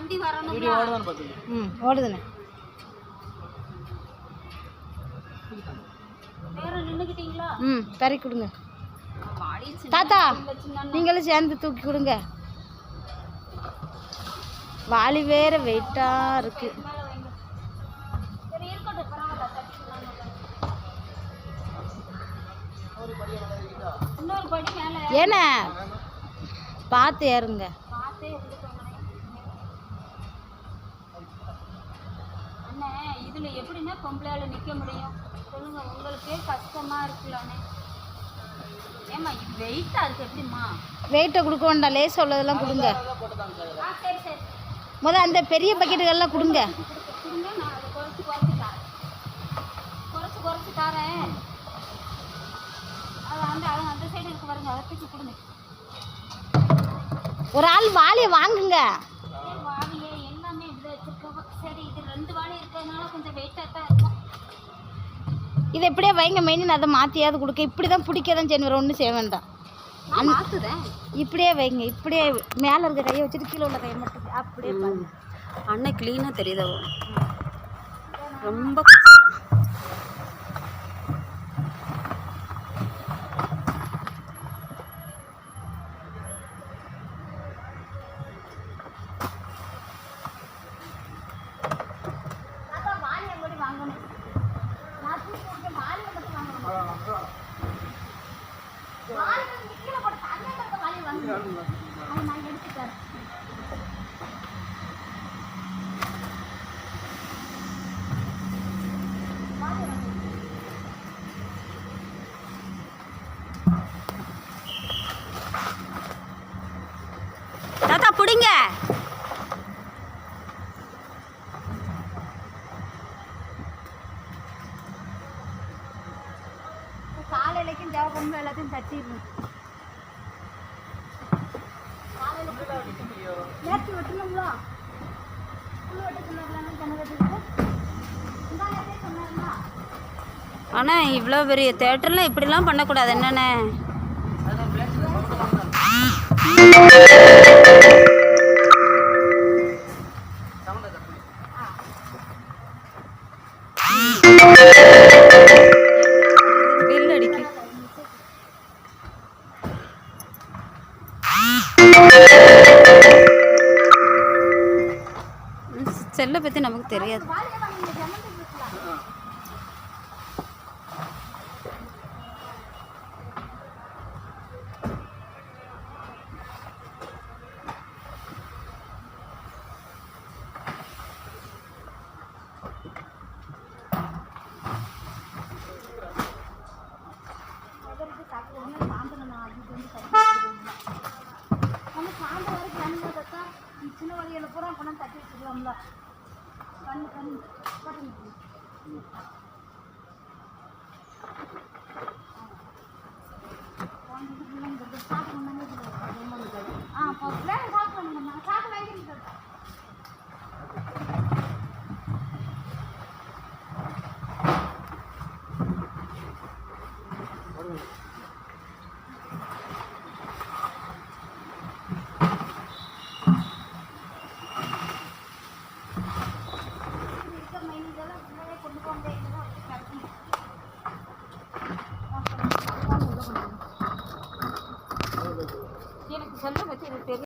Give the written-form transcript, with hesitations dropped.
தாண்டி வரணும். வீடியோ ஓடுதான்னு பாத்துங்க. ஓடுதுண்ணே. வேற நின்னுக்கிட்டீங்களா? தறி கொடுங்க தாத்தா, நீங்களும் சேர்ந்து தூக்கி கொடுங்க. வாளி வேற வெயிட்டா இருக்கு. ஏன்னா பார்த்து ஏறுங்க. அண்ணே இதுல எப்படின்னா பொம்பளையால நிக்க முடியும் சொல்லுங்க? உங்களுக்கே கஷ்டமா இருக்குல்லண்ணே. ஏமா இது வெயிட்டா இருக்கு, எப்படிமா? வெயிட்டை கொடுக்க வேண்டாம், லேஸ் உள்ளதெல்லாம் கொடுங்க. சரி சரி, அந்த பெரிய பக்கெட்டுகள்லாம் கொடுங்க. கொடுங்க, நான் அதை குறைச்சி தரேன். அது அந்த சைடு இருக்கு பாருங்க, அதை தூக்கி கொடுங்க. ஒரு ஆள் வாளியை வாங்குங்க. வாளியே எல்லாமே இப்படி வச்சிருக்கோம். சரி, இது 2 வாளி இருக்கிறதுனால கொஞ்சம் வெயிட்டாக தான் இருக்கும். இதை எப்படியே வைங்க, மெயின் அதை மாற்றியாவது கொடுக்க. இப்படி தான் பிடிக்க தான் செய்யணும், வேறு ஒன்றும் செய்ய வேண்டாம். மாற்றுதேன், இப்படியே வைங்க. இப்படியே மேலே இருக்க கையை வச்சுட்டு கீழே உள்ள கையை மட்டும் அப்படியே பாருங்க. அண்ணன் க்ளீனாக தெரியுதோ, ரொம்ப தாத்தா பிடிங்க. காலையிலைக்கும் தேவைப்படும் எல்லாத்தையும் தட்டிடணும். நேற்று வெட்டணுங்களா? ஆனால் இவ்வளோ பெரிய தேட்டர்லாம் இப்படிலாம் பண்ணக்கூடாது என்னென்ன. பில் அடிக்கு. செல்லை பற்றி நமக்கு தெரியாது. சின்ன வழியில் பூரா கொண்டாந்து தட்டி வச்சுக்கலாம்ல. கண்ணு போட்டுங்க.